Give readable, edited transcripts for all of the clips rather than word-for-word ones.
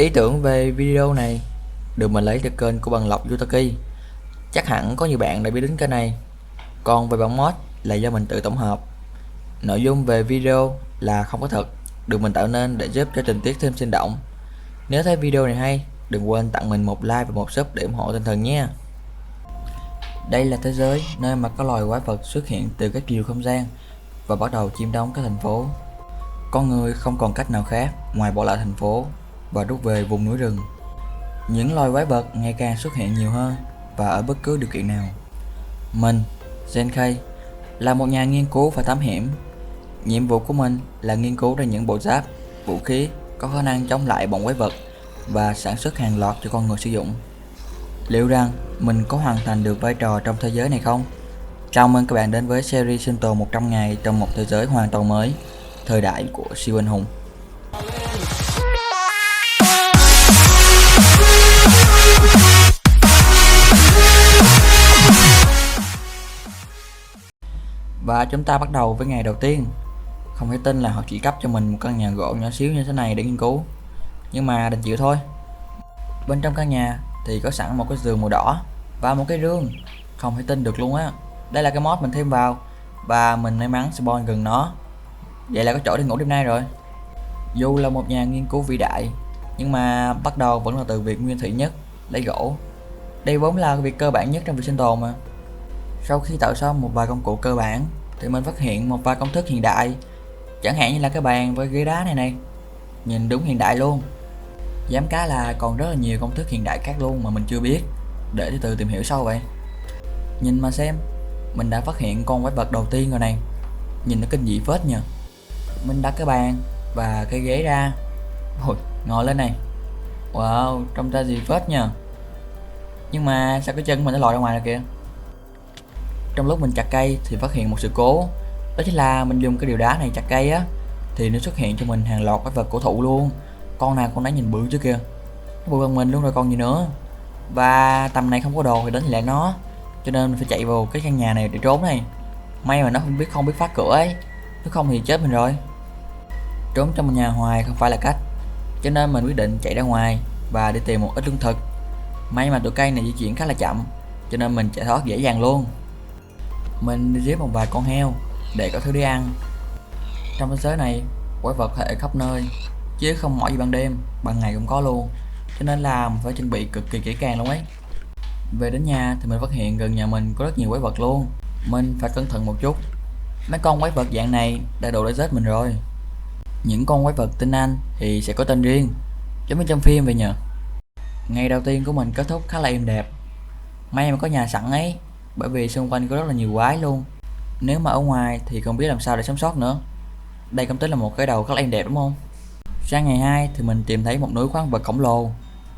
Ý tưởng về video này được mình lấy từ kênh của bạn Lộc Yutaki. Chắc hẳn có nhiều bạn đã biết đến kênh này. Còn về bản mod là do mình tự tổng hợp. Nội dung về video là không có thật, được mình tạo nên để giúp cho tình tiết thêm sinh động. Nếu thấy video này hay, đừng quên tặng mình một like và một sub để ủng hộ tinh thần nhé. Đây là thế giới nơi mà có loài quái vật xuất hiện từ các chiều không gian và bắt đầu chiếm đóng các thành phố. Con người không còn cách nào khác ngoài bỏ lại thành phố và rút về vùng núi rừng. Những loài quái vật ngày càng xuất hiện nhiều hơn và ở bất cứ điều kiện nào. Mình, Zenkei, là một nhà nghiên cứu và thám hiểm. Nhiệm vụ của mình là nghiên cứu ra những bộ giáp, vũ khí có khả năng chống lại bọn quái vật và sản xuất hàng loạt cho con người sử dụng. Liệu rằng mình có hoàn thành được vai trò trong thế giới này không? Chào mừng các bạn đến với series sinh tồn 100 ngày trong một thế giới hoàn toàn mới, thời đại của siêu anh hùng. Và chúng ta bắt đầu với ngày đầu tiên. Không thể tin là họ chỉ cấp cho mình một căn nhà gỗ nhỏ xíu như thế này để nghiên cứu, nhưng mà đành chịu thôi. Bên trong căn nhà thì có sẵn một cái giường màu đỏ và một cái rương. Không thể tin được luôn á. Đây là cái mod mình thêm vào và mình may mắn spawn gần nó. Vậy là có chỗ để ngủ đêm nay rồi. Dù là một nhà nghiên cứu vĩ đại, nhưng mà bắt đầu vẫn là từ việc nguyên thủy nhất, lấy gỗ. Đây vốn là việc cơ bản nhất trong việc sinh tồn mà. Sau khi tạo xong một vài công cụ cơ bản thì mình phát hiện một vài công thức hiện đại, chẳng hạn như là cái bàn với ghế đá này, nhìn đúng hiện đại luôn. Dám cá là còn rất là nhiều công thức hiện đại khác luôn mà mình chưa biết, để từ từ tìm hiểu sau vậy. Nhìn mà xem, mình đã phát hiện con quái vật đầu tiên rồi này. Nhìn nó kinh dị phết nhờ. Mình đặt cái bàn và cái ghế ra. Ôi, ngồi lên này. Wow, trông ra gì phết nhờ. Nhưng mà sao cái chân mình nó lòi ra ngoài rồi kìa. Trong lúc mình chặt cây thì phát hiện một sự cố. Đó chính là mình dùng cái điều đá này chặt cây á, thì nó xuất hiện cho mình hàng loạt quái vật cổ thụ luôn. Con nào con nấy nhìn bự chứ kìa. Nó bự bằng mình luôn rồi còn gì nữa. Và tầm này không có đồ thì đến thì lại nó, cho nên mình phải chạy vào cái căn nhà này để trốn này. May mà nó không biết phá cửa ấy, nếu không thì chết mình rồi. Trốn trong nhà hoài không phải là cách, cho nên mình quyết định chạy ra ngoài và đi tìm một ít lương thực. May mà tụi cây này di chuyển khá là chậm, cho nên mình chạy thoát dễ dàng luôn. Mình đi giết một vài con heo để có thứ để ăn. Trong thế giới này quái vật hệ khắp nơi, chứ không mỏi gì ban đêm, ban ngày cũng có luôn, cho nên là mình phải chuẩn bị cực kỳ kỹ càng luôn ấy. Về đến nhà thì mình phát hiện gần nhà mình có rất nhiều quái vật luôn. Mình phải cẩn thận một chút. Mấy con quái vật dạng này đã đủ để giết mình rồi. Những con quái vật tinh anh thì sẽ có tên riêng, giống như trong phim vậy nhờ. Ngày đầu tiên của mình kết thúc khá là êm đẹp. May mà có nhà sẵn ấy, bởi vì xung quanh có rất là nhiều quái luôn. Nếu mà ở ngoài thì không biết làm sao để sống sót nữa. Đây cũng tính là một cái đầu khá là êm đẹp đúng không? Sang ngày 2 thì mình tìm thấy một núi khoáng vật khổng lồ.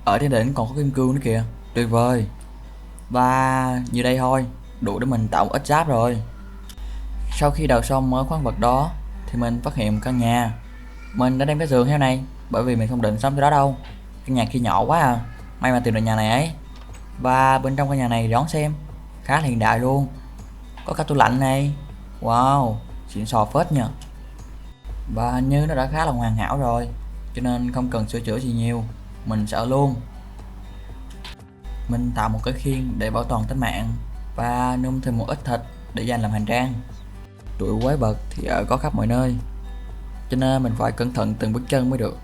Ở trên đỉnh còn có kim cương nữa kìa, tuyệt vời. Và như đây thôi, đủ để mình tạo một ít giáp rồi. Sau khi đào xong mớ khoáng vật đó thì mình phát hiện một căn nhà. Mình đã đem cái giường theo này, bởi vì mình không định sống chỗ đó đâu. Căn nhà kia nhỏ quá à, may mà tìm được nhà này ấy. Và bên trong căn nhà này đón xem, khá là hiện đại luôn. Có cả tủ lạnh này. Wow, xịn sò phết nhờ. Và hình như nó đã khá là hoàn hảo rồi, cho nên không cần sửa chữa gì nhiều. Mình sợ luôn. Mình tạo một cái khiên để bảo toàn tính mạng và nung thêm một ít thịt để dành làm hành trang. Tụi quái vật thì ở có khắp mọi nơi, cho nên mình phải cẩn thận từng bước chân mới được.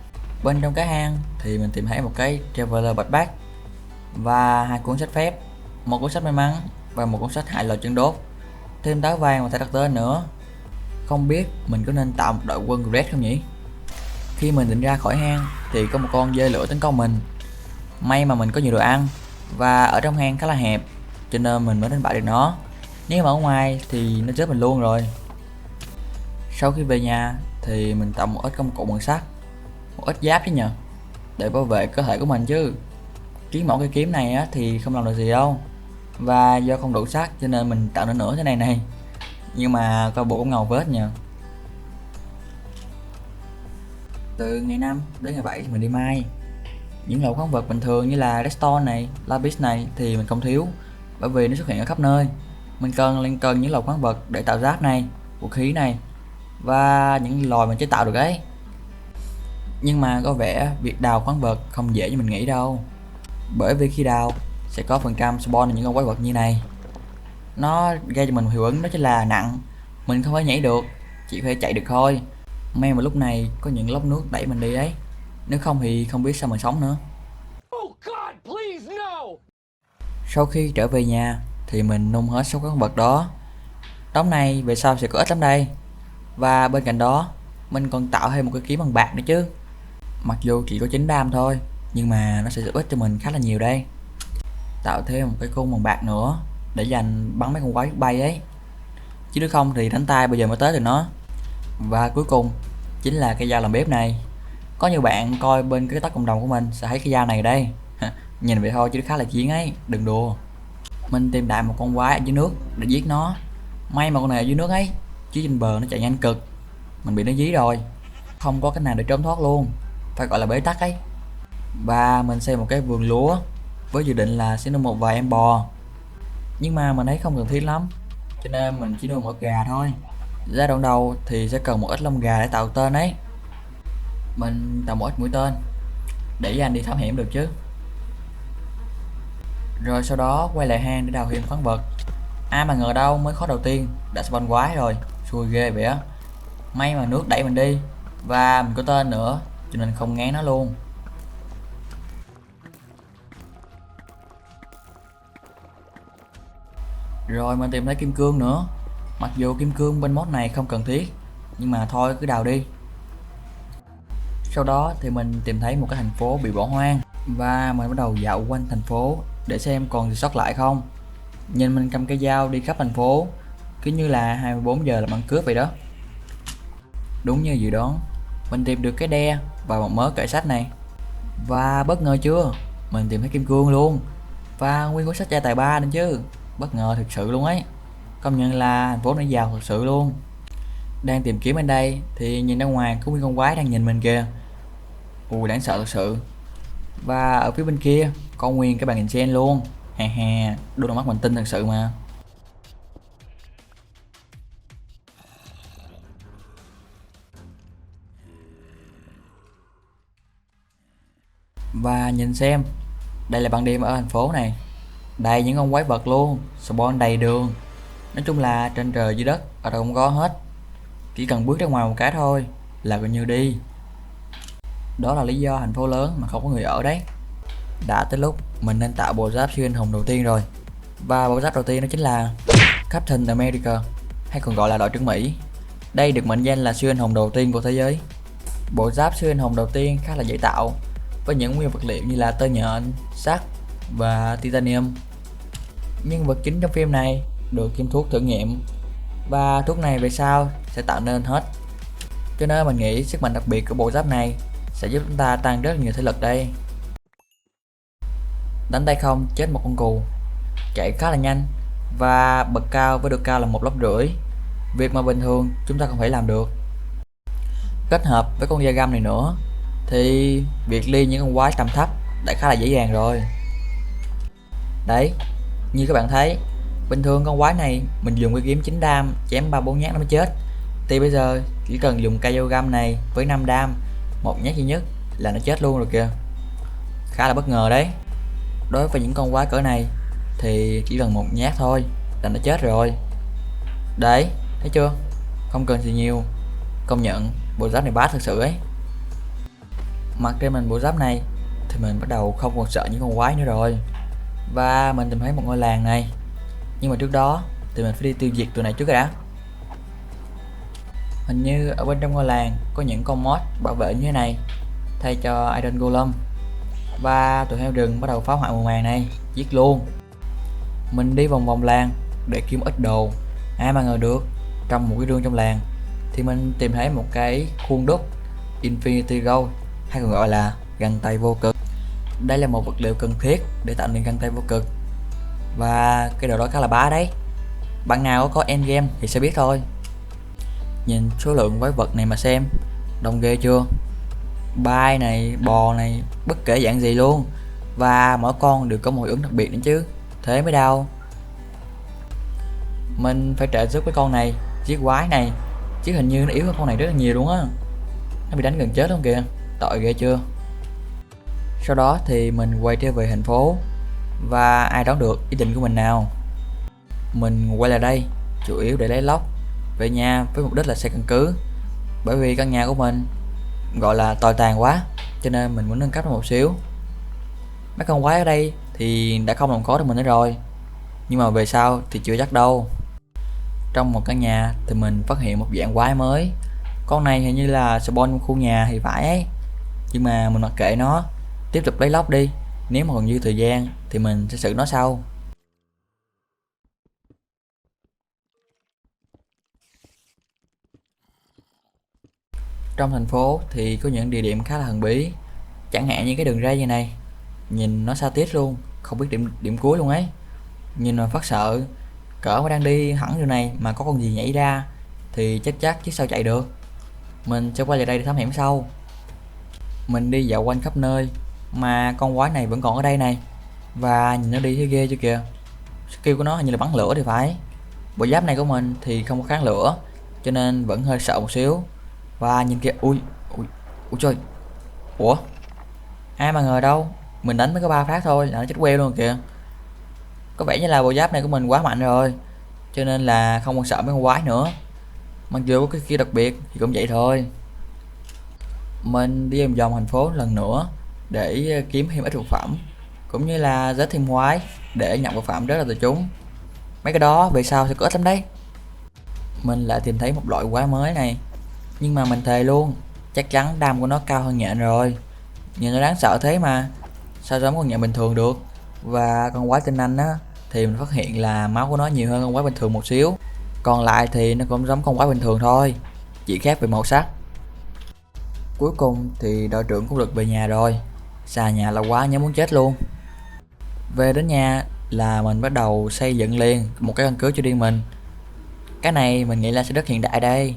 Bên trong cái hang thì mình tìm thấy một cái traveler backpack và hai cuốn sách phép, một cuốn sách may mắn và một cuốn sách hại lò chân đốt, thêm táo vàng và thẻ đặt tên nữa. Không biết mình có nên tạo một đội quân Red không nhỉ? Khi mình định ra khỏi hang thì có một con dê lửa tấn công mình. May mà mình có nhiều đồ ăn và ở trong hang khá là hẹp, cho nên mình mới đánh bại được nó. Nếu mà ở ngoài thì nó chết mình luôn rồi. Sau khi về nhà thì mình tạo một ít công cụ bằng sắt, một ít giáp chứ nhờ, để bảo vệ cơ thể của mình chứ. Kiếm mẫu cây kiếm này á, thì không làm được gì đâu. Và do không đủ sắt cho nên mình tạo nữa thế này này. Nhưng mà coi bộ cũng ngầu vết nhờ. Từ ngày 5 đến ngày 7 thì mình đi mai. Những loại khoáng vật bình thường như là redstone này, lapis này thì mình không thiếu, bởi vì nó xuất hiện ở khắp nơi. Mình cần những loại khoáng vật để tạo giáp này, vũ khí này và những loài mình chế tạo được ấy. Nhưng mà có vẻ việc đào khoáng vật không dễ như mình nghĩ đâu. Bởi vì khi đào sẽ có phần trăm spawn những con quái vật như này. Nó gây cho mình một hiệu ứng đó chính là nặng. Mình không thể nhảy được, chỉ phải chạy được thôi. May mà lúc này có những lốc nước đẩy mình đi đấy. Nếu không thì không biết sao mình sống nữa. Oh God, please no! Sau khi trở về nhà thì mình nung hết số con vật đó. Đống này về sau sẽ có ít lắm đây. Và bên cạnh đó mình còn tạo thêm một cái kiếm bằng bạc nữa chứ. Mặc dù chỉ có 9 đam thôi, nhưng mà nó sẽ giúp ích cho mình khá là nhiều đây. Tạo thêm một cái cung bằng bạc nữa để dành bắn mấy con quái bay ấy. Chứ nếu không thì đánh tay bây giờ mới tới được nó. Và cuối cùng chính là cái dao làm bếp này. Có nhiều bạn coi bên cái tóc cộng đồng của mình sẽ thấy cái dao này ở đây. Nhìn vậy thôi chứ khá là chiến ấy, đừng đùa. Mình tìm đại một con quái ở dưới nước để giết nó. May mà con này ở dưới nước ấy, chứ trên bờ nó chạy nhanh cực. Mình bị nó dí rồi, không có cách nào để trốn thoát luôn, phải gọi là bế tắc ấy. Và mình xây một cái vườn lúa với dự định là sẽ nuôi một vài em bò, nhưng mà mình thấy không cần thiết lắm, cho nên mình chỉ nuôi một gà thôi. Giai đoạn đầu thì sẽ cần một ít lông gà để tạo tên ấy. Mình tạo một ít mũi tên để dành đi thám hiểm được chứ. Rồi sau đó quay lại hang để đào thêm khoáng vật. Ai mà ngờ đâu mới khó đầu tiên đã spawn quái rồi, xui ghê vậy á. May mà nước đẩy mình đi và mình có tên nữa cho nên không ngán nó luôn. Rồi mình tìm thấy kim cương nữa. Mặc dù kim cương bên mod này không cần thiết, nhưng mà thôi cứ đào đi. Sau đó thì mình tìm thấy một cái thành phố bị bỏ hoang và mình bắt đầu dạo quanh thành phố để xem còn gì sót lại không. Nhìn mình cầm cây dao đi khắp thành phố, cứ như là 24 giờ là bắn cướp vậy đó. Đúng như dự đoán, mình tìm được cái đe và một mớ kệ sách này. Và bất ngờ chưa, mình tìm thấy kim cương luôn. Và nguyên cuốn sách gia tài 3 nữa chứ. Bất ngờ thực sự luôn ấy. Công nhận là thành phố này giàu thực sự luôn. Đang tìm kiếm bên đây thì nhìn ra ngoài có nguyên con quái đang nhìn mình kìa. Ui đáng sợ thực sự. Và ở phía bên kia có nguyên cái bàn hình gen luôn. Hè hè, đúng là mắt mình tin thật sự mà. Và nhìn xem, đây là ban đêm ở thành phố này. Đầy những con quái vật luôn, spawn đầy đường. Nói chung là trên trời dưới đất ở đâu cũng có hết. Chỉ cần bước ra ngoài một cái thôi là coi như đi. Đó là lý do thành phố lớn mà không có người ở đấy. Đã tới lúc mình nên tạo bộ giáp siêu anh hùng đầu tiên rồi. Và bộ giáp đầu tiên đó chính là Captain America, hay còn gọi là đội trưởng Mỹ. Đây được mệnh danh là siêu anh hùng đầu tiên của thế giới. Bộ giáp siêu anh hùng đầu tiên khá là dễ tạo, với những nguyên vật liệu như là tơ nhện, sắt và titanium. Nhân vật chính trong phim này được kim thuốc thử nghiệm, và thuốc này về sau sẽ tạo nên hết. Cho nên mình nghĩ sức mạnh đặc biệt của bộ giáp này sẽ giúp chúng ta tăng rất nhiều thể lực đây. Đánh tay không chết một con cù, chạy khá là nhanh và bật cao với độ cao là 1,5 lớp. Việc mà bình thường chúng ta không thể làm được. Kết hợp với con da găm này nữa thì việc ly những con quái tầm thấp đã khá là dễ dàng rồi. Đấy, như các bạn thấy, bình thường con quái này mình dùng cái kiếm 9 đam chém 3-4 nhát nó mới chết. Thì bây giờ chỉ cần dùng cây dao găm này với 5 đam, một nhát duy nhất là nó chết luôn rồi kìa. Khá là bất ngờ đấy. Đối với những con quái cỡ này thì chỉ cần một nhát thôi là nó chết rồi. Đấy, thấy chưa? Không cần gì nhiều. Công nhận bộ giáp này bá thực sự ấy. Mặc trên mình bộ giáp này thì mình bắt đầu không còn sợ những con quái nữa rồi. Và mình tìm thấy một ngôi làng này. Nhưng mà trước đó thì mình phải đi tiêu diệt tụi này trước đã. Hình như ở bên trong ngôi làng có những con mod bảo vệ như thế này thay cho Iron Golem. Và tụi heo rừng bắt đầu phá hoại mùa màng này, giết luôn. Mình đi vòng vòng làng để kiếm ít đồ. Ai mà ngờ được, trong một cái rương trong làng thì mình tìm thấy một cái khuôn đúc Infinity Gold, hay còn gọi là găng tay vô cực. Đây là một vật liệu cần thiết để tạo nên găng tay vô cực, và cái đồ đó khá là bá đấy. Bạn nào có endgame thì sẽ biết thôi. Nhìn số lượng quái vật này mà xem, đông ghê chưa? Bay này, bò này, bất kể dạng gì luôn. Và mỗi con đều có một hiệu ứng đặc biệt nữa chứ, thế mới đau. Mình phải trợ giúp cái con này giết quái này, chứ hình như nó yếu hơn con này rất là nhiều luôn á. Nó bị đánh gần chết luôn kìa. tội ghê chưa. Sau đó thì mình quay trở về thành phố. Và ai đoán được ý định của mình nào? Mình quay lại đây chủ yếu để lấy lốc về nhà với mục đích là xây căn cứ. Bởi vì căn nhà của mình gọi là tồi tàn quá, cho nên mình muốn nâng cấp nó một xíu. Mấy con quái ở đây thì đã không làm khó được mình nữa rồi, nhưng mà về sau thì chưa chắc đâu. Trong một căn nhà thì mình phát hiện một dạng quái mới. Con này hình như là spawn trong khu nhà thì phải ấy, nhưng mà mình mặc kệ nó, tiếp tục lấy lốc đi. Nếu mà còn dư thời gian thì mình sẽ xử nó sau. Trong thành phố thì có những địa điểm khá là thần bí, chẳng hạn như cái đường ray như này, nhìn nó xa tít luôn, không biết điểm cuối luôn ấy. Nhìn mà phát sợ, cỡ mà đang đi hẳn đường này mà có con gì nhảy ra thì chắc chiếc sao chạy được. Mình sẽ quay lại đây để thám hiểm sau. Mình đi dạo quanh khắp nơi mà con quái này vẫn còn ở đây này, và nhìn nó đi thấy ghê chưa kìa. Skill của nó hình như là bắn lửa thì phải. Bộ giáp này của mình thì không có kháng lửa, cho nên vẫn hơi sợ một xíu. Và nhìn kìa, ui trời, ủa, ai mà ngờ đâu, mình đánh mới có 3 phát thôi là nó chết queo luôn kìa. Có vẻ như là bộ giáp này của mình quá mạnh rồi, cho nên là không còn sợ mấy con quái nữa. Mặc dù có cái kia đặc biệt thì cũng vậy thôi. Mình đi vòng vòng thành phố lần nữa để kiếm thêm ít vật phẩm, cũng như là giết thêm quái để nhận vật phẩm rất là từ chúng. Mấy cái đó về sau sẽ có ích lắm đấy. Mình lại tìm thấy một loại quái mới này, nhưng mà mình thề luôn, chắc chắn đam của nó cao hơn nhện rồi. Nhìn nó đáng sợ thế mà sao giống con nhện bình thường được. Và con quái tinh anh á thì mình phát hiện là máu của nó nhiều hơn con quái bình thường một xíu. Còn lại thì nó cũng giống con quái bình thường thôi, chỉ khác về màu sắc. Cuối cùng thì đội trưởng cũng được về nhà rồi. Xa nhà là quá nhớ muốn chết luôn. Về đến nhà là mình bắt đầu xây dựng liền một cái căn cứ cho riêng mình. Cái này mình nghĩ là sẽ rất hiện đại đây.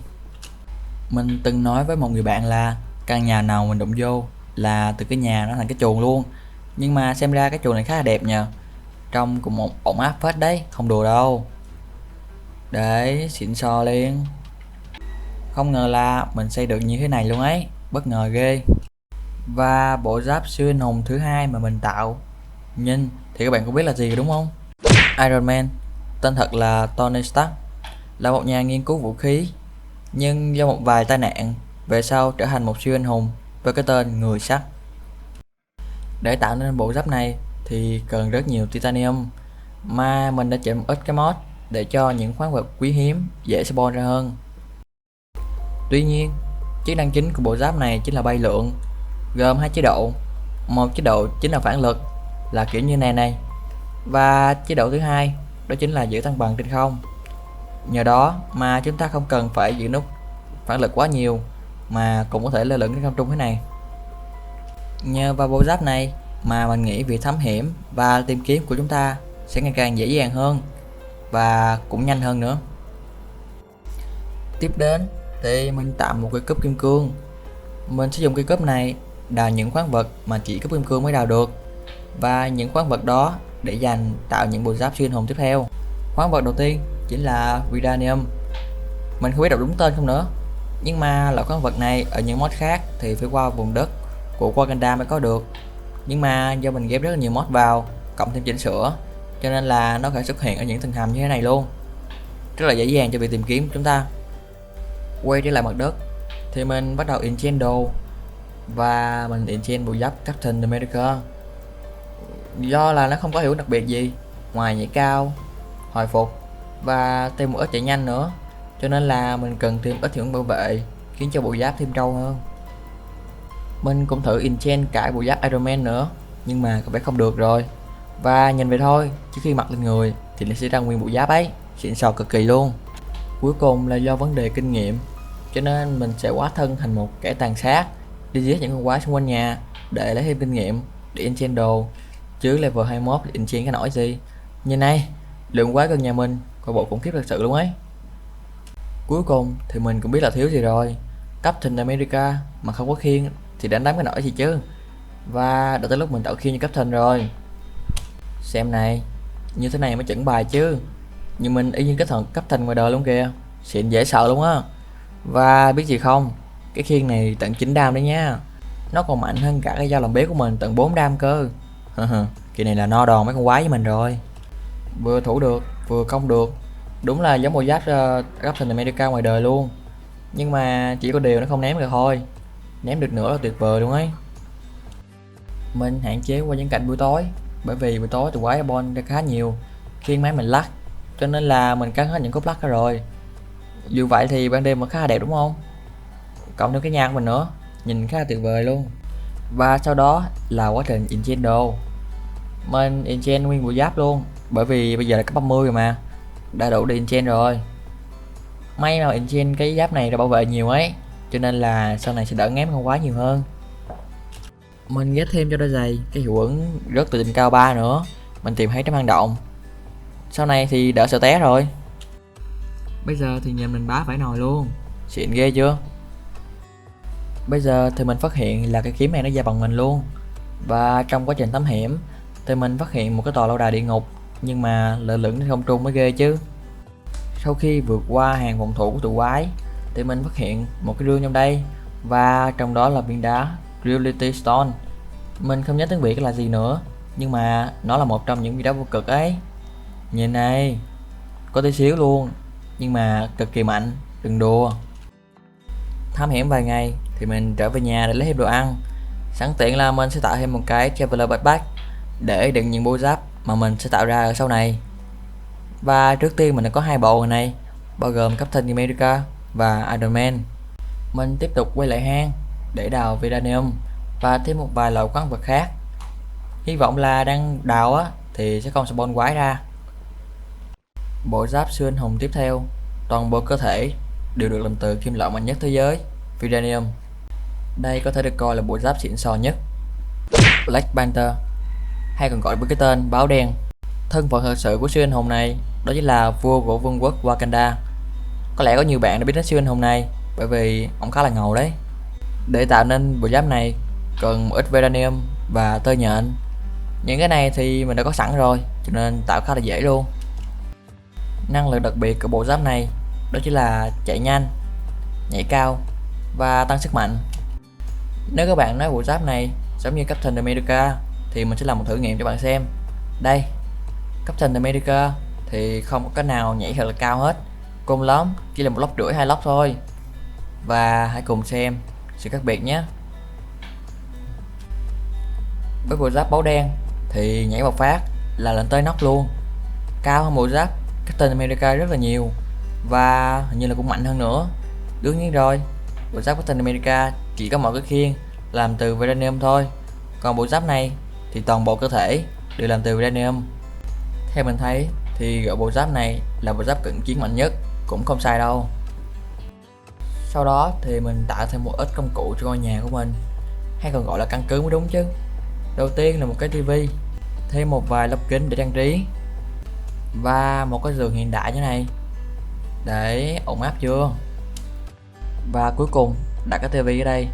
Mình từng nói với một người bạn là căn nhà nào mình đụng vô là từ cái nhà nó thành cái chuồng luôn. Nhưng mà xem ra cái chuồng này khá là đẹp nhờ. Trông cũng một ổn áp phết đấy, không đùa đâu. Để xịn sò liền. Không ngờ là mình xây được như thế này luôn ấy, bất ngờ ghê. Và bộ giáp siêu anh hùng thứ hai mà mình tạo, nhìn thì các bạn cũng biết là gì rồi đúng không? Iron Man, tên thật là Tony Stark, là một nhà nghiên cứu vũ khí, nhưng do một vài tai nạn về sau trở thành một siêu anh hùng với cái tên người sắt. Để tạo nên bộ giáp này thì cần rất nhiều titanium, mà mình đã chỉnh một ít cái mod để cho những khoáng vật quý hiếm dễ spawn ra hơn. Tuy nhiên, chức năng chính của bộ giáp này chính là bay lượn, gồm 2 chế độ. Một chế độ chính là phản lực, là kiểu như này, và chế độ thứ hai đó chính là giữ thăng bằng trên không. Nhờ đó mà chúng ta không cần phải giữ nút phản lực quá nhiều, mà cũng có thể lơ lửng trên không trung thế này. Nhờ vào bộ giáp này mà mình nghĩ việc thám hiểm và tìm kiếm của chúng ta sẽ ngày càng dễ dàng hơn và cũng nhanh hơn nữa. Tiếp đến thì mình tạo một cái cúp kim cương. Mình sử dụng cái cúp này đào những khoáng vật mà chỉ cúp kim cương mới đào được, và những khoáng vật đó để dành tạo những bộ giáp xuyên hồn tiếp theo. Khoáng vật đầu tiên chính là Vidanium. Mình không biết đọc đúng tên không nữa, nhưng mà loại khoáng vật này ở những mod khác thì phải qua vùng đất của Wakanda mới có được. Nhưng mà do mình ghép rất là nhiều mod vào, cộng thêm chỉnh sửa, cho nên là nó có thể xuất hiện ở những tầng hầm như thế này luôn, rất là dễ dàng cho việc tìm kiếm của chúng ta. Quay trở lại mặt đất thì mình bắt đầu enchant đồ, và mình enchant bộ giáp Captain America. Do là nó không có hiệu đặc biệt gì ngoài nhảy cao, hồi phục và thêm một ít chạy nhanh nữa, cho nên là mình cần thêm ít hiệu ứng bảo vệ khiến cho bộ giáp thêm trâu hơn. Mình cũng thử enchant cả bộ giáp Iron Man nữa, nhưng mà có vẻ không được rồi. Và nhìn vậy thôi, trước khi mặc lên người thì nó sẽ ra nguyên bộ giáp ấy, xịn sò cực kỳ luôn. Cuối cùng là do vấn đề kinh nghiệm, cho nên mình sẽ hóa thân thành một kẻ tàn sát, đi giết những con quái xung quanh nhà để lấy thêm kinh nghiệm để enchant đồ. Chứ level 21 thì enchant cái nổi gì. Như này, lượng quái gần nhà mình coi bộ khủng khiếp thật sự luôn ấy. Cuối cùng thì mình cũng biết là thiếu gì rồi. Captain America mà không có khiên thì đánh đám cái nổi gì chứ. Và đã tới lúc mình tạo khiên như Captain rồi. Xem này, như thế này mới chuẩn bài chứ. như mình y như cái thần cấp thành ngoài đời luôn kìa, xịn dễ sợ luôn á. Và biết gì không, cái khiên này tận 9 đam đấy nha. Nó còn mạnh hơn cả cái dao làm bếp của mình tận 4 đam cơ. Kỳ này là no đòn mấy con quái với mình rồi. Vừa thủ được, vừa công được. Đúng là giống bộ giáp Captain America ngoài đời luôn. Nhưng mà chỉ có điều nó không ném được thôi. Ném được nữa là tuyệt vời luôn ấy. Mình hạn chế qua những cảnh buổi tối, bởi vì buổi tối tụi quái Airborne ra khá nhiều, khiến máy mình lắc, cho nên là mình cắt hết những cúp lắc ra rồi. Dù vậy thì ban đêm vẫn khá là đẹp đúng không? Cộng thêm cái nhạc của mình nữa, nhìn khá là tuyệt vời luôn. Và sau đó là quá trình enchant đồ. Mình enchant nguyên bộ giáp luôn, bởi vì bây giờ là cấp 30 rồi mà, đã đủ để enchant rồi. May mà enchant cái giáp này đã bảo vệ nhiều ấy, cho nên là sau này sẽ đỡ ngém không quá nhiều hơn. Mình ghép thêm cho đôi giày cái hiệu ứng rớt từ đỉnh cao 3 nữa. Mình tìm thấy trong hang động. Sau này thì đỡ sợ té rồi. Bây giờ thì nhìn mình bá phải nồi luôn. Xịn ghê chưa? Bây giờ thì mình phát hiện là cái kiếm này nó ra bằng mình luôn. Và trong quá trình thám hiểm thì mình phát hiện một cái tòa lâu đài địa ngục, nhưng mà lơ lửng trên không trung mới ghê chứ. Sau khi vượt qua hàng phòng thủ của tụi quái thì mình phát hiện một cái rương trong đây, và trong đó là viên đá Reality Stone. Mình không nhớ tiếng Việt là gì nữa, nhưng mà nó là một trong những viên đá vô cực ấy. Nhìn này, có tí xíu luôn, nhưng mà cực kỳ mạnh, đừng đùa. Thám hiểm vài ngày thì mình trở về nhà để lấy thêm đồ ăn. Sẵn tiện là mình sẽ tạo thêm một cái Traveler Backpack để đựng những bộ giáp mà mình sẽ tạo ra ở sau này. Và trước tiên mình đã có hai bộ rồi này, bao gồm Captain America và Iron Man. Mình tiếp tục quay lại hang để đào Vibranium và thêm một vài loại khoáng vật khác. Hy vọng là đang đào á thì sẽ không spawn quái ra. Bộ giáp siêu anh hùng tiếp theo, toàn bộ cơ thể đều được làm từ kim loại mạnh nhất thế giới, Vibranium. Đây có thể được coi là bộ giáp xịn sò nhất. Black Panther, hay còn gọi với cái tên báo đen. Thân phận thật sự của siêu anh hùng này đó chính là vua của vương quốc Wakanda. Có lẽ có nhiều bạn đã biết đến siêu anh hùng này bởi vì ông khá là ngầu đấy. Để tạo nên bộ giáp này cần một ít Vibranium và tơ nhện. Những cái này thì mình đã có sẵn rồi, cho nên tạo khá là dễ luôn. Năng lực đặc biệt của bộ giáp này đó chính là chạy nhanh, nhảy cao và tăng sức mạnh. Nếu các bạn nói bộ giáp này giống như Captain America thì mình sẽ làm một thử nghiệm cho bạn xem. Đây, Captain America thì không có cái nào nhảy thật là cao hết, cùng lắm chỉ là một lốc rưỡi, hai lốc thôi. Và hãy cùng xem sự khác biệt nhé. Với bộ giáp báo đen thì nhảy một phát là lên tới nóc luôn, cao hơn bộ giáp Captain America rất là nhiều, và hình như là cũng mạnh hơn nữa. Đương nhiên rồi, bộ giáp Captain America chỉ có một cái khiên làm từ Vibranium thôi, còn bộ giáp này thì toàn bộ cơ thể đều làm từ Vibranium. Theo mình thấy thì gọi bộ giáp này là bộ giáp cận chiến mạnh nhất cũng không sai đâu. Sau đó thì mình tạo thêm một ít công cụ cho ngôi nhà của mình, hay còn gọi là căn cứ mới đúng chứ. Đầu tiên là một cái tivi, thêm một vài lắp kính để trang trí, và một cái giường hiện đại như này để ổn áp chưa. Và cuối cùng đặt cái tivi ở đây.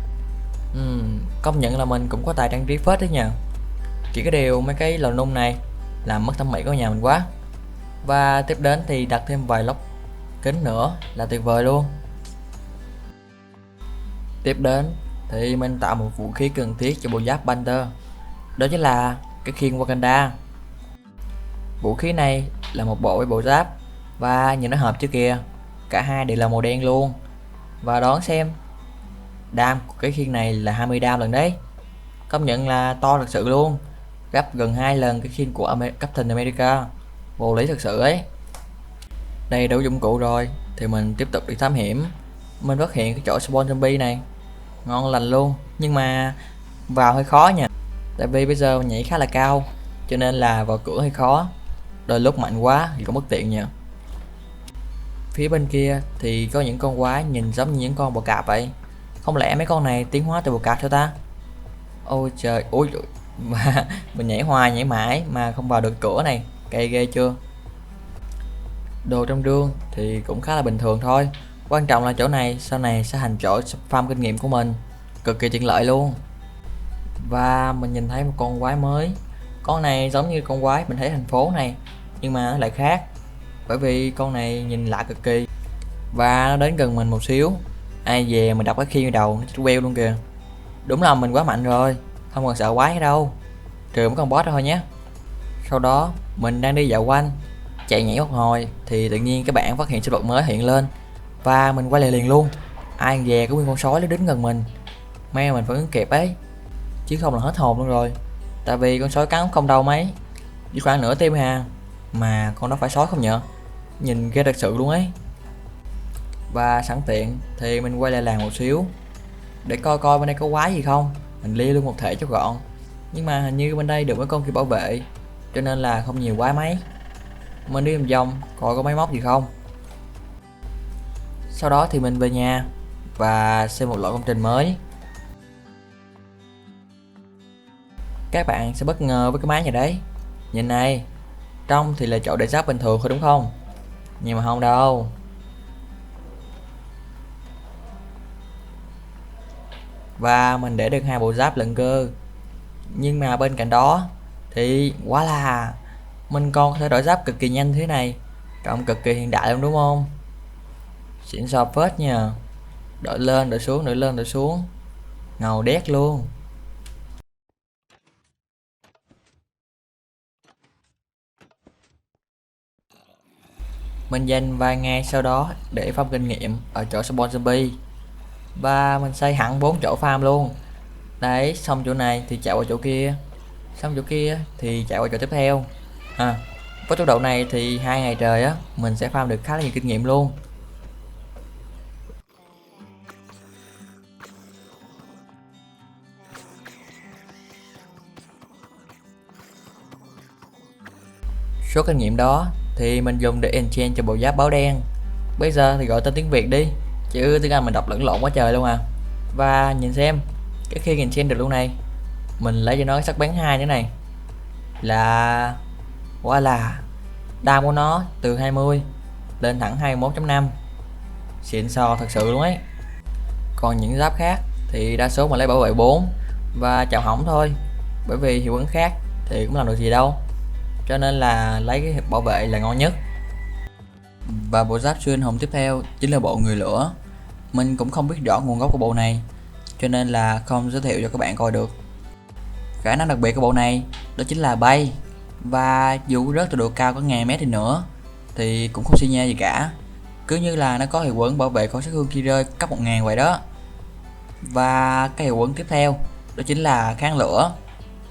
Công nhận là mình cũng có tài trang trí phết đấy nhờ. Chỉ có điều mấy cái lò nung này làm mất thẩm mỹ của nhà mình quá. Và tiếp đến thì đặt thêm vài lốc kính nữa là tuyệt vời luôn. Tiếp đến thì mình tạo một vũ khí cần thiết cho bộ giáp Panther, đó chính là cái khiên Wakanda. Vũ khí này là một bộ với bộ giáp, và nhìn nó hợp chưa kìa, cả hai đều là màu đen luôn. Và đoán xem, đam của cái khiên này là 20 đam lần đấy. Công nhận là to thật sự luôn, gấp gần 2 lần cái khiên của Captain America. Vô lý thật sự ấy. Đây đủ dụng cụ rồi thì mình tiếp tục đi thám hiểm. Mình phát hiện cái chỗ spawn zombie này ngon lành luôn, nhưng mà vào hơi khó nha, tại vì bây giờ nhảy khá là cao, cho nên là vào cửa hơi khó, đôi lúc mạnh quá thì cũng bất tiện nha. Phía bên kia thì có những con quái nhìn giống như những con bò cạp vậy. Không lẽ mấy con này tiến hóa từ bò cạp sao ta? Ôi trời, ôi trời. Mà mình nhảy hoài nhảy mãi mà không vào được cửa này, cay ghê chưa. Đồ trong rương thì cũng khá là bình thường thôi, quan trọng là chỗ này sau này sẽ thành chỗ farm kinh nghiệm của mình, cực kỳ tiện lợi luôn. Và mình nhìn thấy một con quái mới. Con này giống như con quái mình thấy thành phố này, nhưng mà nó lại khác, bởi vì con này nhìn lạ cực kỳ. Và nó đến gần mình một xíu, ai về mình đập cái khiên vào đầu nó chết queo luôn kìa. Đúng là mình quá mạnh rồi, không còn sợ quái đâu, trừ mấy con boss đó thôi nhé. Sau đó mình đang đi dạo quanh, chạy nhảy một hồi thì tự nhiên cái bảng phát hiện sinh vật mới hiện lên và mình quay lại liền luôn. Ai dè có nguyên con sói nó đứng gần mình, may mà mình phản ứng kịp ấy, chứ không là hết hồn luôn rồi. Tại vì con sói cắn không đau mấy, chỉ khoảng nửa tim hà, mà con đó phải sói không nhở, nhìn ghê thật sự luôn ấy. Và sẵn tiện thì mình quay lại làng một xíu để coi coi bên đây có quái gì không, mình lia luôn một thể cho gọn. Nhưng mà hình như bên đây được mấy con kia bảo vệ, cho nên là không nhiều quái mấy. Mình đi vòng vòng coi có máy móc gì không. Sau đó thì mình về nhà và xem một loại công trình mới. Các bạn sẽ bất ngờ với cái máy này đấy. Nhìn này, trong thì là chỗ để giáp bình thường thôi đúng không? Nhưng mà không đâu. Và mình để được 2 bộ giáp lận cơ. Nhưng mà bên cạnh đó thì quá là mình còn có thể đổi giáp cực kỳ nhanh thế này, trông cực kỳ hiện đại luôn đúng không? Xịn sò phết nha. Đổi lên đổi xuống, đổi lên đổi xuống, ngầu đét luôn. Mình dành vài ngày sau đó để farm kinh nghiệm ở chỗ spawn zombie, và mình xây hẳn 4 chỗ farm luôn. Đấy, xong chỗ này thì chạy qua chỗ kia, xong chỗ kia thì chạy qua chỗ tiếp theo. Với tốc độ này thì 2 ngày trời á mình sẽ farm được khá là nhiều kinh nghiệm luôn. Số kinh nghiệm đó thì mình dùng để enchant cho bộ giáp báo đen. Bây giờ thì gọi tên tiếng Việt đi, chứ tiếng Anh mình đọc lẫn lộn quá trời luôn à. Và nhìn xem cái khi enchant được luôn này, mình lấy cho nó cái sắc bén 2 thế này là quá là đam của nó từ 20 lên thẳng 21.5, xịn sò thật sự luôn ấy. Còn những giáp khác thì đa số mà lấy bảo vệ 4 và chào hỏng thôi, bởi vì hiệu ứng khác thì cũng làm được gì đâu, cho nên là lấy cái bảo vệ là ngon nhất. Và bộ giáp siêu anh hùng tiếp theo chính là bộ người lửa. Mình cũng không biết rõ nguồn gốc của bộ này, cho nên là không giới thiệu cho các bạn coi được. Khả năng đặc biệt của bộ này đó chính là bay, và dù rớt từ độ cao có 1000 mét đi nữa thì cũng không xi nhê gì cả, cứ như là nó có hiệu ứng bảo vệ khỏi sát thương khi rơi cấp 1000 vậy đó. Và cái hiệu ứng tiếp theo đó chính là kháng lửa.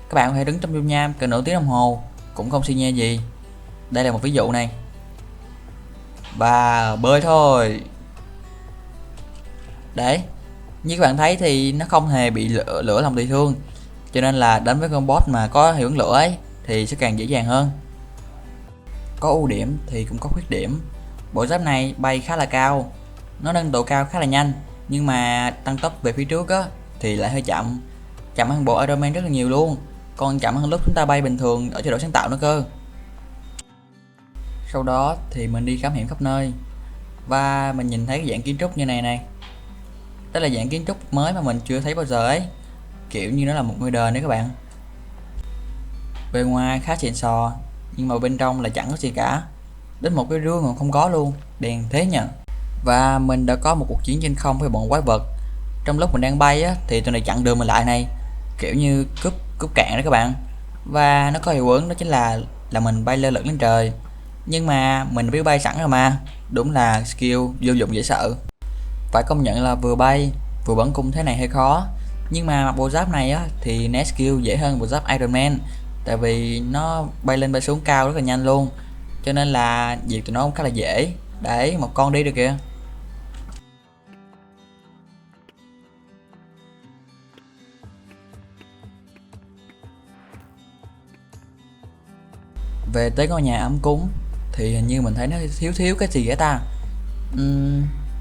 Các bạn có thể đứng trong dung nham cỡ nửa tiếng đồng hồ cũng không xi nhê gì. Đây là một ví dụ này. Và bơi thôi. Đấy, như các bạn thấy thì nó không hề bị lửa làm bị thương, cho nên là đánh với con boss mà có hiệu ứng lửa ấy thì sẽ càng dễ dàng hơn. Có ưu điểm thì cũng có khuyết điểm. Bộ giáp này bay khá là cao, nó nâng độ cao khá là nhanh, nhưng mà tăng tốc về phía trước á thì lại hơi chậm, chậm hơn bộ Iron Man rất là nhiều luôn, còn chậm hơn lúc chúng ta bay bình thường ở chế độ sáng tạo nữa cơ. Sau đó thì mình đi khám hiểm khắp nơi và mình nhìn thấy cái dạng kiến trúc như này này. Đó là dạng kiến trúc mới mà mình chưa thấy bao giờ ấy, kiểu như nó là một ngôi đền đấy các bạn. Bề ngoài khá xịn sò, nhưng mà bên trong là chẳng có gì cả, đến một cái rương còn không có luôn, đèn thế nhờ. Và mình đã có một cuộc chiến trên không với bọn quái vật. Trong lúc mình đang bay á thì tụi này chặn đường mình lại này, kiểu như cúp cạn đó các bạn. Và nó có hiệu ứng đó chính là mình bay lơ lửng lên trời, nhưng mà mình biết bay sẵn rồi mà, đúng là skill vô dụng dễ sợ. Phải công nhận là vừa bay vừa bắn cung thế này hơi khó, nhưng mà mặc bộ giáp này á thì né skill dễ hơn bộ giáp Iron Man, tại vì nó bay lên bay xuống cao rất là nhanh luôn, cho nên là diệt tụi nó cũng khá là dễ. Đấy, một con đi được kìa. Về tới ngôi nhà ấm cúng thì hình như mình thấy nó thiếu cái gì vậy ta.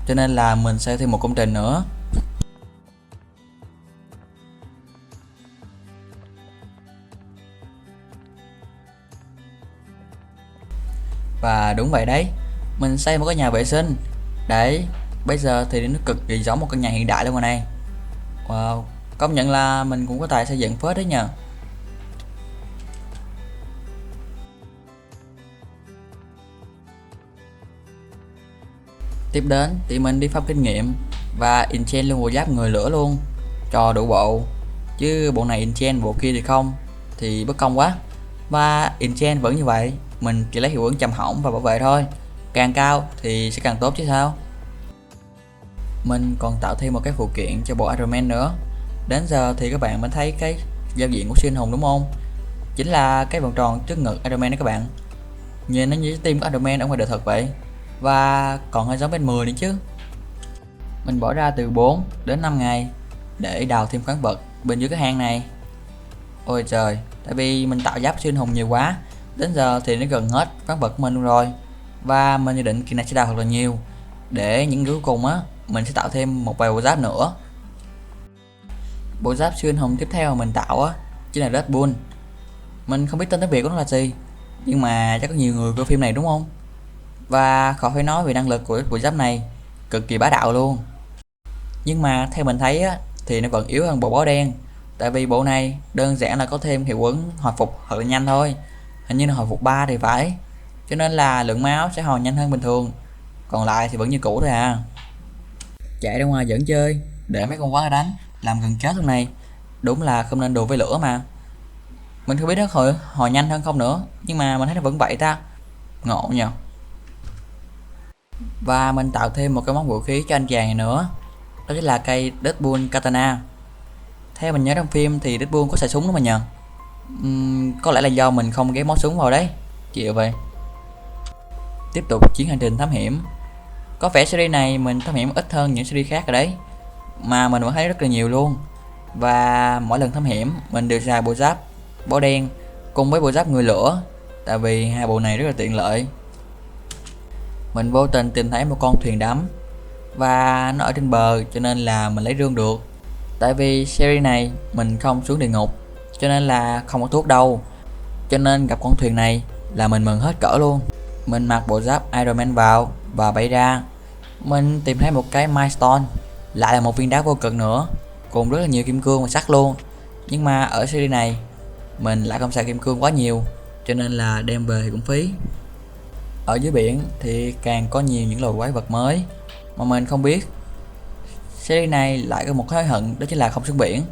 Cho nên là mình sẽ thêm một công trình nữa. Và đúng vậy đấy, mình xây một cái nhà vệ sinh. Đấy, bây giờ thì nó cực kỳ giống một căn nhà hiện đại luôn rồi này. Wow, công nhận là mình cũng có tài xây dựng phết đấy nhờ. Tiếp đến thì mình đi farm kinh nghiệm và enchant luôn bộ giáp người lửa luôn. cho đủ bộ, chứ bộ này enchant bộ kia thì không, thì bất công quá. Và enchant vẫn như vậy, mình chỉ lấy hiệu ứng chầm hỏng và bảo vệ thôi, càng cao thì sẽ càng tốt chứ sao. Mình còn tạo thêm một cái phụ kiện cho bộ Iron Man nữa. Đến giờ thì các bạn mới thấy cái giao diện của siêu anh hùng đúng không? Chính là cái vòng tròn trước ngực Iron Man đó các bạn. Nhìn nó như trái tim của Iron Man ở ngoài đời thật vậy, và còn hơi giống bên 10 nữa chứ. Mình bỏ ra từ 4 đến 5 ngày để đào thêm khoáng vật bên dưới cái hang này. Ôi trời, tại vì mình tạo giáp siêu anh hùng nhiều quá, đến giờ thì nó gần hết khoáng vật của mình luôn rồi. Và mình dự định kỳ này sẽ đào thật là nhiều, để những cuối cùng á mình sẽ tạo thêm một vài bộ giáp nữa. Bộ giáp siêu anh hùng tiếp theo mà mình tạo á chính là Red Bull. Mình không biết tên tiếng Việt của nó là gì, nhưng mà chắc có nhiều người coi phim này đúng không? Và khỏi phải nói về năng lực của bộ giáp này, cực kỳ bá đạo luôn. Nhưng mà theo mình thấy á thì nó vẫn yếu hơn bộ báo đen, tại vì bộ này đơn giản là có thêm hiệu ứng hồi phục thật là nhanh thôi, hình như là hồi phục 3 thì phải, cho nên là lượng máu sẽ hồi nhanh hơn bình thường, còn lại thì vẫn như cũ thôi à. Chạy ra ngoài dẫn chơi để mấy con quái đánh làm gần chết luôn này, đúng là không nên đùa với lửa mà. Mình không biết nó hồi nhanh hơn không nữa, nhưng mà mình thấy nó vẫn vậy ta, ngộ nhờ. Và mình tạo thêm một cái món vũ khí cho anh chàng này nữa, đó chính là cây Deadpool Katana. Theo mình nhớ trong phim thì Deadpool có xài súng đó mà nhờ. Có lẽ là do mình không ghép món súng vào đấy, chịu vậy. Tiếp tục chuyến hành trình thám hiểm. Có vẻ series này mình thám hiểm ít hơn những series khác rồi đấy, mà mình vẫn thấy rất là nhiều luôn. Và mỗi lần thám hiểm mình đều xài bộ giáp bó đen cùng với bộ giáp người lửa, tại vì hai bộ này rất là tiện lợi. Mình vô tình tìm thấy một con thuyền đắm và nó ở trên bờ, cho nên là mình lấy rương được. Tại vì series này mình không xuống địa ngục, cho nên là không có thuốc đâu, cho nên gặp con thuyền này là mình mừng hết cỡ luôn. Mình mặc bộ giáp Iron Man vào và bay ra. Mình tìm thấy một cái milestone, lại là một viên đá vô cực nữa, cùng rất là nhiều kim cương và sắt luôn. Nhưng mà ở series này mình lại không xài kim cương quá nhiều, cho nên là đem về thì cũng phí. Ở dưới biển thì càng có nhiều những loài quái vật mới mà mình không biết. Series này lại có một cái hối hận, đó chính là không xuống biển.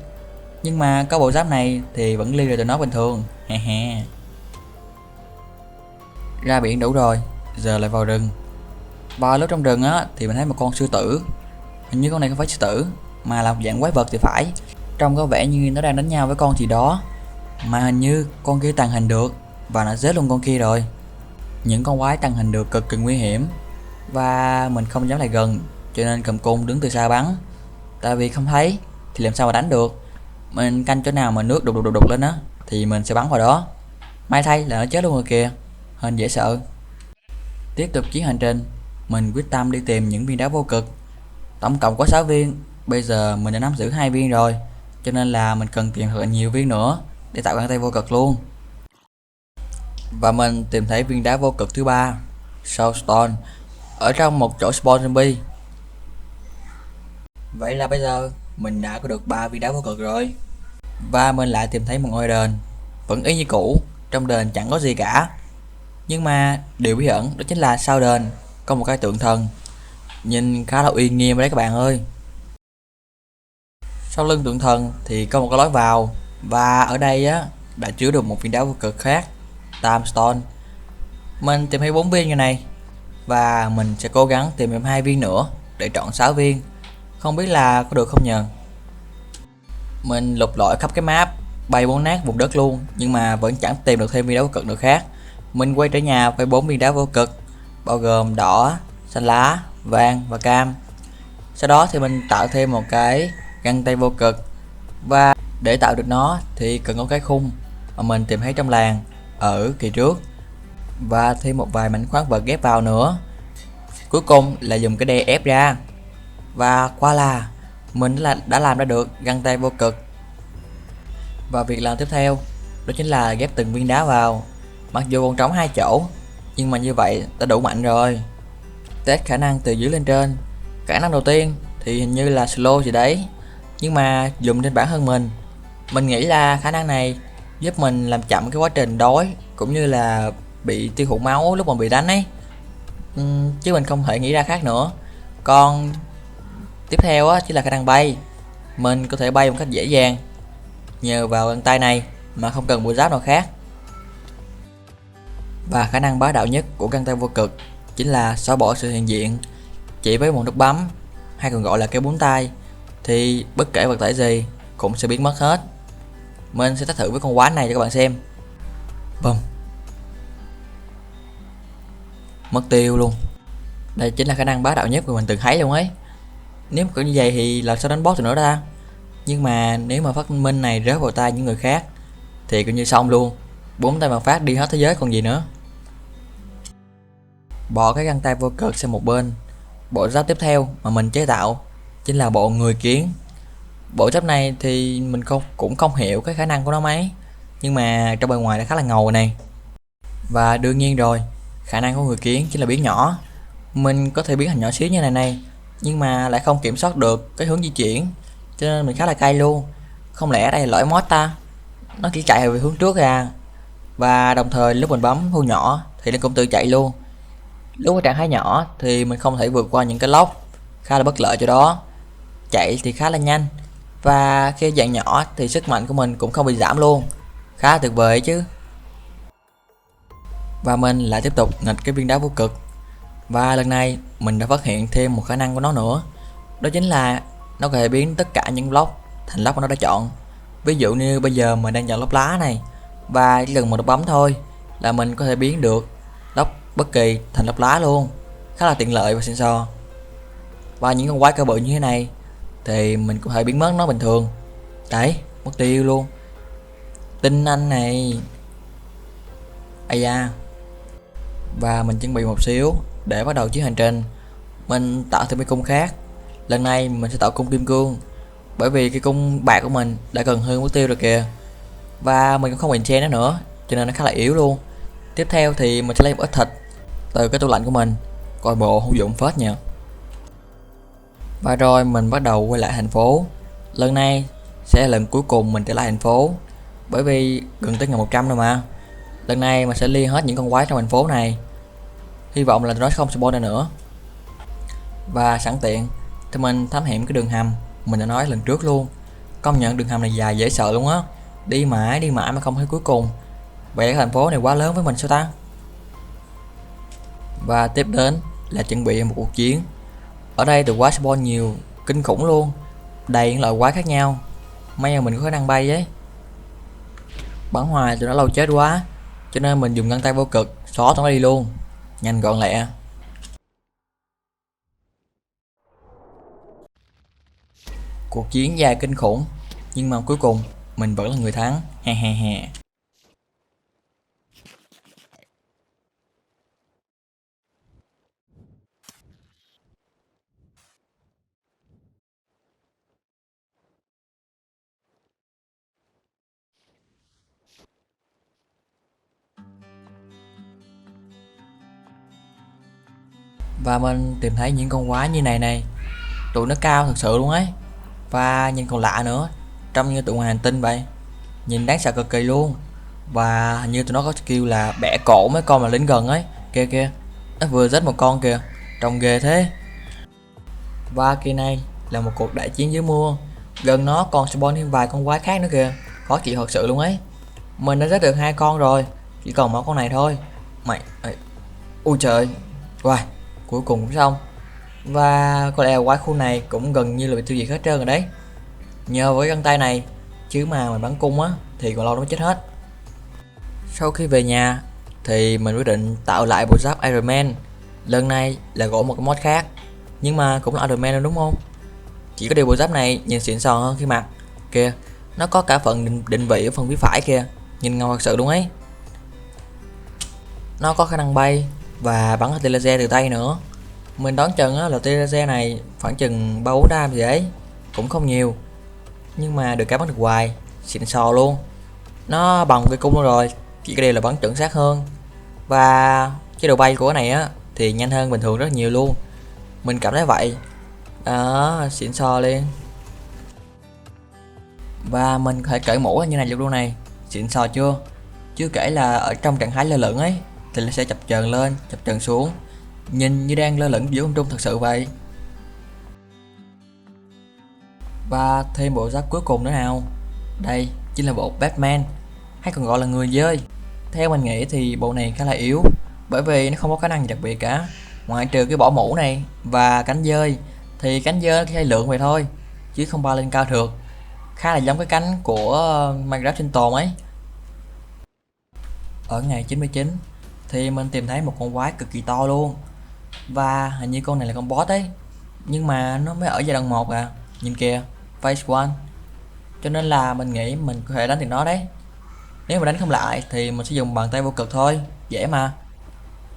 Nhưng mà có bộ giáp này thì vẫn ly được tụi nó bình thường, he he. Ra biển đủ rồi, giờ lại vào rừng. Vào lúc trong rừng á thì mình thấy một con sư tử. Hình như con này không phải sư tử, mà là một dạng quái vật thì phải. Trông có vẻ như nó đang đánh nhau với con gì đó, mà hình như con kia tàng hình được và nó giết luôn con kia rồi. Những con quái tàng hình được cực kỳ nguy hiểm, và mình không dám lại gần, cho nên cầm cung đứng từ xa bắn. Tại vì không thấy thì làm sao mà đánh được. Mình canh chỗ nào mà nước đục đục đục, đục lên á thì mình sẽ bắn vào đó. May thay là nó chết luôn rồi kìa, hên dễ sợ. Tiếp tục chuyến hành trình, mình quyết tâm đi tìm những viên đá vô cực. Tổng cộng có 6 viên, bây giờ mình đã nắm giữ 2 viên rồi, cho nên là mình cần tìm thật là nhiều viên nữa để tạo găng tay vô cực luôn. Và mình tìm thấy viên đá vô cực thứ 3, Soulstone, ở trong một chỗ spawn zombie. Vậy là bây giờ mình đã có được 3 viên đá vô cực rồi. Và mình lại tìm thấy một ngôi đền, vẫn y như cũ, trong đền chẳng có gì cả. Nhưng mà điều bí ẩn đó chính là sau đền có một cái tượng thần, nhìn khá là uy nghiêm đấy các bạn ơi. Sau lưng tượng thần thì có một cái lối vào, và ở đây á đã chứa được một viên đá vô cực khác, Timestone. Mình tìm thấy 4 viên như này, và mình sẽ cố gắng tìm thêm 2 viên nữa để trọn 6 viên. Không biết là có được không nhờ. Mình lục lọi khắp cái map, bay 4 nát vùng đất luôn, nhưng mà vẫn chẳng tìm được thêm viên đá vô cực nào khác. Mình quay trở nhà với 4 viên đá vô cực, bao gồm đỏ, xanh lá, vàng và cam. Sau đó thì mình tạo thêm một cái găng tay vô cực, và để tạo được nó thì cần có cái khung mà mình tìm thấy trong làng ở kỳ trước, và thêm một vài mảnh khoáng vật ghép vào nữa. Cuối cùng là dùng cái đe ép ra, và qua là mình đã làm ra được găng tay vô cực. Và việc làm tiếp theo đó chính là ghép từng viên đá vào. Mặc dù còn trống 2 chỗ, nhưng mà như vậy đã đủ mạnh rồi. Test khả năng từ dưới lên trên. Khả năng đầu tiên thì hình như là slow gì đấy, nhưng mà dùng trên bản thân mình nghĩ là khả năng này giúp mình làm chậm cái quá trình đói, cũng như là bị tiêu thụ máu lúc mà bị đánh ấy. Chứ mình không thể nghĩ ra khác nữa. Còn tiếp theo á chính là khả năng bay. Mình có thể bay một cách dễ dàng nhờ vào găng tay này mà không cần bộ giáp nào khác. Và khả năng bá đạo nhất của găng tay vô cực chính là xóa bỏ sự hiện diện. Chỉ với một nút bấm, hay còn gọi là cái búng tay, thì bất kể vật thể gì cũng sẽ biến mất hết. Mình sẽ test thử với con quái này cho các bạn xem. Bùm, mất tiêu luôn. Đây chính là khả năng bá đạo nhất mà mình từng thấy luôn ấy. Nếu kiểu như vậy thì làm sao đánh boss được nữa ta? Nhưng mà nếu mà phát minh này rớt vào tay những người khác thì coi như xong luôn. 4 tay mà phát đi hết thế giới còn gì nữa. Bỏ cái găng tay vô cực sang một bên, bộ giáp tiếp theo mà mình chế tạo chính là bộ người kiến. Bộ giáp này thì mình cũng không hiểu cái khả năng của nó mấy, nhưng mà trong bề ngoài nó khá là ngầu này. Và đương nhiên rồi, khả năng của người kiến chính là biến nhỏ. Mình có thể biến thành nhỏ xíu như này, nhưng mà lại không kiểm soát được cái hướng di chuyển, cho nên mình khá là cay luôn. Không lẽ đây là lỗi mod ta? Nó chỉ chạy về hướng trước ra, và đồng thời lúc mình bấm thu nhỏ thì nó cũng tự chạy luôn. Lúc ở trạng thái nhỏ thì mình không thể vượt qua những cái lốc, khá là bất lợi cho đó. Chạy thì khá là nhanh, và khi dạng nhỏ thì sức mạnh của mình cũng không bị giảm luôn, khá là tuyệt vời chứ. Và mình lại tiếp tục nghịch cái viên đá vô cực, và lần này mình đã phát hiện thêm một khả năng của nó nữa. Đó chính là nó có thể biến tất cả những block thành block mà nó đã chọn. Ví dụ như bây giờ mình đang chọn lốc lá này, và chỉ cần một nút bấm thôi là mình có thể biến được lốc bất kỳ thành lốc lá luôn, khá là tiện lợi và xịn sò. Và những con quái cơ bự như thế này thì mình có thể biến mất nó bình thường. Đấy, mất tiêu luôn. Tin anh này. Ây da. Và mình chuẩn bị một xíu để bắt đầu chuyến hành trình. Mình tạo thêm cái cung khác. Lần này mình sẽ tạo cung kim cương, bởi vì cái cung bạc của mình đã gần hư mất tiêu rồi kìa. Và mình cũng không enchant nó nữa, cho nên nó khá là yếu luôn. Tiếp theo thì mình sẽ lấy một ít thịt từ cái tủ lạnh của mình, coi bộ hữu dụng phết nhờ. Và rồi mình bắt đầu quay lại thành phố. Lần này sẽ là lần cuối cùng mình trở lại thành phố, bởi vì gần tới ngày 100 rồi mà. Lần này mình sẽ liên hết những con quái trong thành phố này, hy vọng là nó không spawn nữa. Và sẵn tiện thì mình thám hiểm cái đường hầm mình đã nói lần trước luôn. Công nhận đường hầm này dài dễ sợ luôn á, đi mãi mà không thấy cuối cùng. Vậy cái thành phố này quá lớn với mình sao ta? Và tiếp đến là chuẩn bị một cuộc chiến. Ở đây tụi quái spawn nhiều kinh khủng luôn, đầy những loại quái khác nhau. May mà mình có khả năng bay ấy. Bắn hoài tụi nó lâu chết quá, cho nên mình dùng găng tay vô cực xóa tụi nó đi luôn, nhanh gọn lẹ. Cuộc chiến dài kinh khủng, nhưng mà cuối cùng mình vẫn là người thắng, he he he. Và mình tìm thấy những con quái như này, tụi nó cao thật sự luôn ấy, và nhìn còn lạ nữa, trông như tụi ngoài hành tinh vậy, nhìn đáng sợ cực kỳ luôn. Và hình như tụi nó có skill là bẻ cổ mấy con mà lính gần ấy, kia kìa, nó vừa giết một con kìa, trông ghê thế. Và kỳ này là một cuộc đại chiến dưới mưa, gần nó còn spawn thêm vài con quái khác nữa kìa, khó chịu thật sự luôn ấy. Mình đã giết được 2 con rồi, chỉ còn mỗi con này thôi. Ui trời, wow, cuối cùng cũng xong. Và có lẽ quái khu này cũng gần như là bị tiêu diệt hết trơn rồi đấy, nhờ với găng tay này, chứ mà mình bắn cung á thì còn lâu nó mới chết hết. Sau khi về nhà thì mình quyết định tạo lại bộ giáp Iron Man. Lần này là gõ một cái mod khác, nhưng mà cũng là Iron Man đúng không? Chỉ có điều bộ giáp này nhìn xịn sò hơn khi mặc kìa, nó có cả phần định vị ở phần phía phải kìa, nhìn ngầu thật sự luôn ấy. Nó có khả năng bay và bắn tia laser từ tay nữa. Mình đoán chừng là tia laser này khoảng chừng 3-4 đam gì đấy, cũng không nhiều, nhưng mà được cái bắn được hoài, xịn sò luôn. Nó bằng cái cung rồi, chỉ cái điều là bắn chuẩn xác hơn. Và cái độ bay của cái này á thì nhanh hơn bình thường rất nhiều luôn, mình cảm thấy vậy. Đó, xịn sò liền. Và mình có thể cởi mũ như này luôn này, xịn sò chưa? Chưa kể là ở trong trạng thái lơ lửng ấy thì nó sẽ chập chờn lên, chập chờn xuống, nhìn như đang lơ lửng giữa không trung thật sự vậy. Và thêm bộ giáp cuối cùng nữa nào. Đây chính là bộ Batman, hay còn gọi là người dơi. Theo mình nghĩ thì bộ này khá là yếu, bởi vì nó không có khả năng gì đặc biệt cả. Ngoại trừ cái bỏ mũ này và cánh dơi, thì cánh dơi nó chỉ hay lượn vậy thôi, chứ không bay lên cao được. Khá là giống cái cánh của Minecraft sinh tồn ấy. Ở ngày 99 thì mình tìm thấy một con quái cực kỳ to luôn. Và hình như con này là con boss ấy. Nhưng mà nó mới ở giai đoạn 1 à. Nhìn kìa, phase 1. Cho nên là mình nghĩ mình có thể đánh được nó đấy. Nếu mà đánh không lại thì mình sẽ dùng bàn tay vô cực thôi, dễ mà.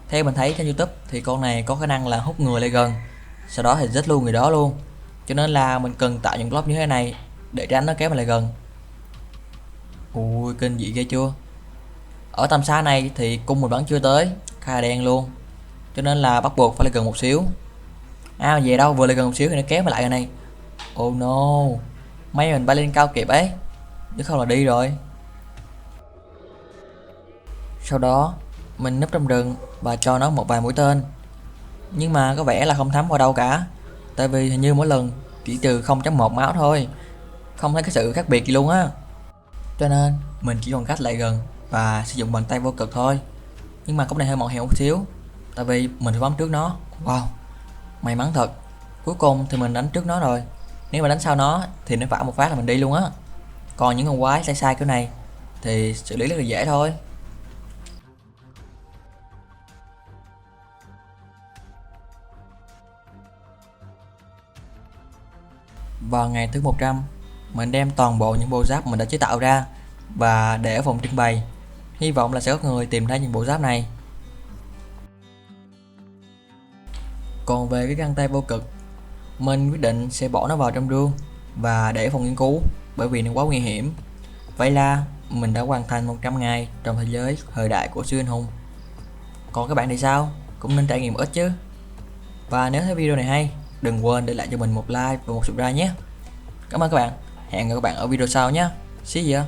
Theo mình thấy trên YouTube thì con này có khả năng là hút người lại gần, sau đó thì giết luôn người đó luôn. Cho nên là mình cần tạo những block như thế này để tránh nó kéo mình lại gần. Ui, kinh dị ghê chưa. Ở tầm xa này thì cung mình bắn chưa tới, khá là đen luôn. Cho nên là bắt buộc phải lại gần một xíu. À về đâu, vừa lại gần một xíu thì nó kéo mình lại rồi này. Oh no, may mình bay lên cao kịp ấy, chứ không là đi rồi. Sau đó mình núp trong rừng và cho nó một vài mũi tên. Nhưng mà có vẻ là không thấm vào đâu cả, tại vì hình như mỗi lần chỉ trừ 0.1 máu thôi, không thấy cái sự khác biệt gì luôn á. Cho nên mình chỉ còn cách lại gần và sử dụng bàn tay vô cực thôi. Nhưng mà cái này hơi mạo hiểm một xíu, tại vì mình phải bấm trước nó. Wow, may mắn thật, cuối cùng thì mình đánh trước nó rồi. Nếu mà đánh sau nó thì nó vả một phát là mình đi luôn á. Còn những con quái sai sai kiểu này thì xử lý rất là dễ thôi. Vào ngày thứ 100, mình đem toàn bộ những bộ giáp mình đã chế tạo ra và để ở phòng trưng bày. Hy vọng là sẽ có người tìm thấy những bộ giáp này. Còn về cái găng tay vô cực, mình quyết định sẽ bỏ nó vào trong rương và để phòng nghiên cứu, bởi vì nó quá nguy hiểm. Vậy là mình đã hoàn thành 100 ngày trong thế giới thời đại của siêu anh hùng. Còn các bạn thì sao? Cũng nên trải nghiệm ít chứ. Và nếu thấy video này hay, đừng quên để lại cho mình một like và một subscribe nhé. Cảm ơn các bạn. Hẹn gặp các bạn ở video sau nhé. See ya.